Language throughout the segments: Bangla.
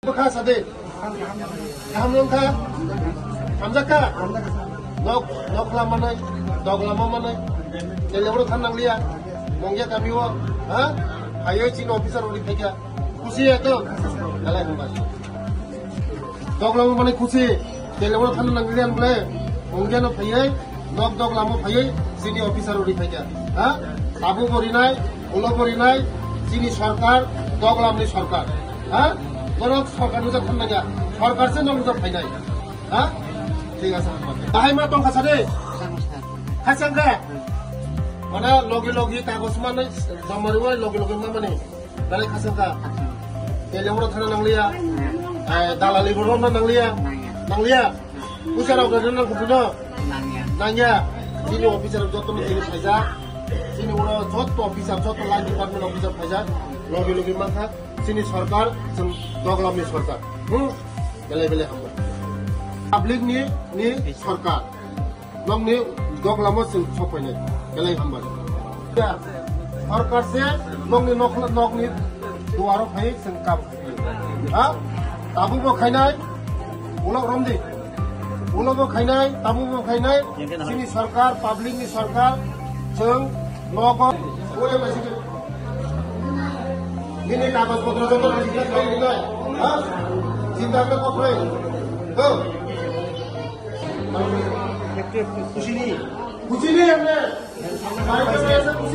Baka sade, kaham nong ka, hamzak ka, nok lama nai, dog lama mana, jadi orang kan nanglia, mungkin kami wa, ayo cina officer udah kerja, kusi ya tu, kalau nampak, dog lama mana kusi, jadi orang kan nanglia boleh, mungkin apa ya, dog lama apa sini officer udah kerja, tabu borinai, ulo borinai, sini sarkar, dog lama ni sarkar, বরং সরকার উজা থান না সরকার সে নং উজা ফাইনাই ঠিক আছে তাহাই মা টং খাসা দে খাসাং কা মানে লগে লগে কাগজ মানে জমারি ওই লগে লগে মানে দালে খাসাং কা তেলেমরা থানা নাংলিয়া দালালি বড় না নাংলিয়া উজারাও গদন না গুদুনো নাংয়া যিনি অফিসার যত মিটিং ফাইজা যিনি ওরা যত অফিসার যত লাইন ডিপার্টমেন্ট অফিসার ফাইজা লগে লগে মাথা sini sarkar sing doglam ni sarkar bele hamba public ni sarkar long ni doglam sing sopai ni bele hamba sarkar se long ni nok ni duaro phai sing kam tabu bo khainai ulok romdi ulok bo khainai tabu bo khainai sini sarkar public ni sarkar sing logo ule masih ini kagus foto-foto lagi kita ini lah, cinta ke kau play, kusi ni हमने, बाइक से ऐसा कुछ,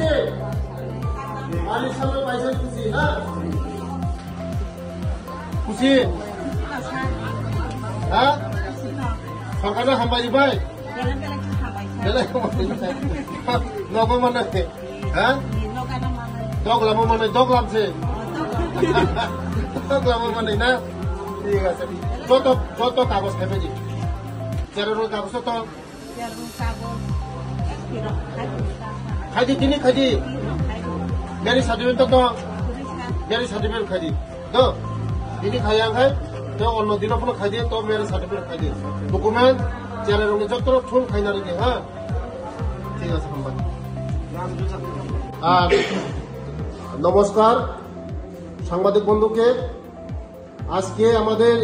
मालिक सामने बाइक से कुसी, सरकारnya hambai baik, belah logo mana ke, dog lama mana dog lam se. Dog lama mana na? Iya sih. Foto kagus apa sih? Cerita kagus foto. Kaji kini kaji. Dari sertifikat to. Dari sertifikat kaji. To. Ini kayang hai. To orang dina pun kaji. To dari sertifikat kaji. Dokumen. Cerita orang itu terus thun kaji nari ni. Iya sih hamba. নমস্কার সাংবাদিক বন্ধুকে আজকে আমাদের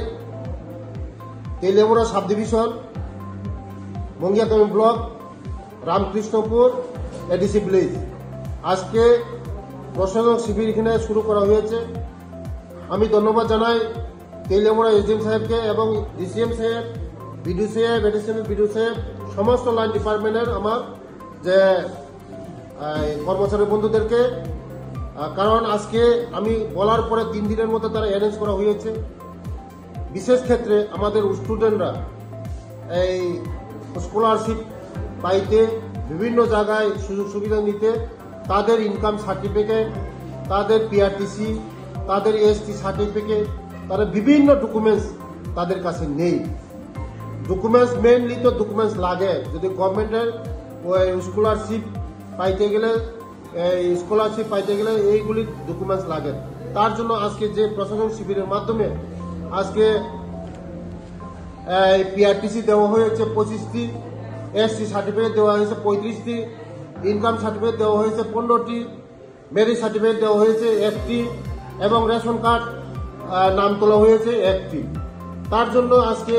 Teliamura sub division Mungiakami block Ramkrishnapur ADC village আজকে প্রশাসন শিবির এখানে শুরু করা হয়েছে আমি ধন্যবাদ জানাই তেলেমুড়া এসডিএম সাহেবকে এবং ডিসিএম সাহেব বিডিও সাহেব এডিশনাল বিডিও সাহেব সমস্ত লাইন ডিপার্টমেন্টের আমার যে কর্মচারী বন্ধুদেরকে কারণ আজকে আমি বলার পরে 3 দিনের মধ্যে তারা অ্যারেঞ্জ করা হয়েছে বিশেষ ক্ষেত্রে আমাদের স্টুডেন্টরা এই স্কলারশিপ পাইতে বিভিন্ন জায়গায় সুযোগ সুবিধা নিতে তাদের ইনকাম সার্টিফিকেট তাদের পিআরটিসি তাদের এসটি সার্টিফিকেট তাদের বিভিন্ন ডকুমেন্টস তাদের কাছে নেই ডকুমেন্টস মেইনলি তো ডকুমেন্টস লাগে যদি গভর্নমেন্টের স্কলারশিপ পাইতে গেলে স্কলারশিপ পাইতে গেলে এইগুলি ডকুমেন্টস লাগে তার জন্য আজকে যে প্রশাসন শিবিরের মাধ্যমে আজকে পিআরটিসি দেওয়া হয়েছে 25টি এসসি সার্টিফিকেট দেওয়া হয়েছে 35টি ইনকাম সার্টিফিকেট দেওয়া হয়েছে 15টি ম্যারেজ সার্টিফিকেট দেওয়া হয়েছে 1টি এবং রেশন কার্ড নাম তোলা হয়েছে 1টি তার জন্য আজকে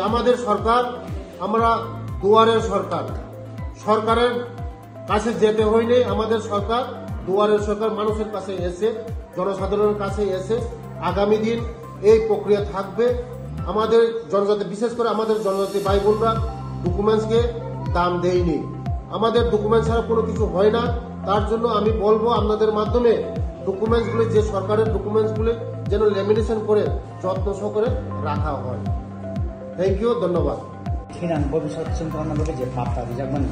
আমাদের সরকার আমরা দুয়ারের সরকারের কাছে যেতে হয়নি আমাদের সরকার দুয়ারের সরকার মানুষের কাছে এসে জনসাধারণের কাছে এসে আগামী দিন এই প্রক্রিয়া থাকবে আমাদের জনজাতি বিশেষ করে আমাদের জনজাতি ভাই বোনরা ডকুমেন্টসকে দাম দেয়নি আমাদের ডকুমেন্টস ছাড়া কোনো কিছু হয় না তার জন্য আমি বলবো আপনাদের মাধ্যমে ডকুমেন্টসগুলি যে সরকারের ডকুমেন্টসগুলি যেন লেমিনেশন করে যত্ন সহকারে রাখা হয় থ্যাংক ইউ ধন্যবাদ खिनान भविष्य चिंतन जे पापा बिजागमन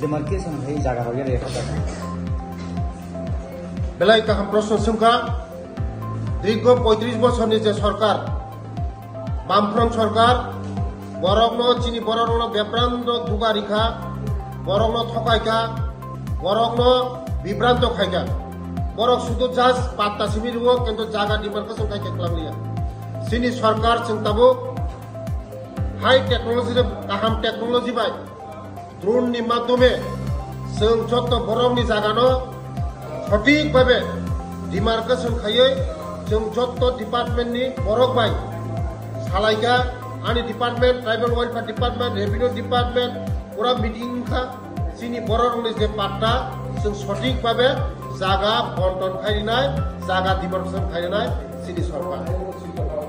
demarcation है जगह हो गया बेलाई काहम प्रश्न सुनका दीर्घ 35 বছরনি যে সরকার বামফ্রন্ট সরকার বরগ্ন চিনি বরগ্ন বেপ্রান্ত দুগারিখা বরগ্ন থকাইকা বরগ্ন বিভ্রান্ত খাইকা বরক শুধু জাজ পাত্তা সিমিরুও কিন্তু জায়গা ডিমার্কেশন খাইকে খালামলিয়া সিনি সরকার চিন্তাবো হাই টেকনোলজি কাহাম টেকনোলজি বাই ड्रोन माध्यमे যত বরংনি জায়গানো সঠিকভাবে ডিমার্কেশন খাইয়ে जों जत्त डिपार्टमेंटनि बरक बाय सालायगा आंनि department tribal welfare department revenue department पूरा मीटिंग का जोंनि बर' रंनि जे बार्ता जों सঠিক भावे जागा बन्टन खालामनाय जागा डिमार्केसन खालामनाय जोंनि सरकार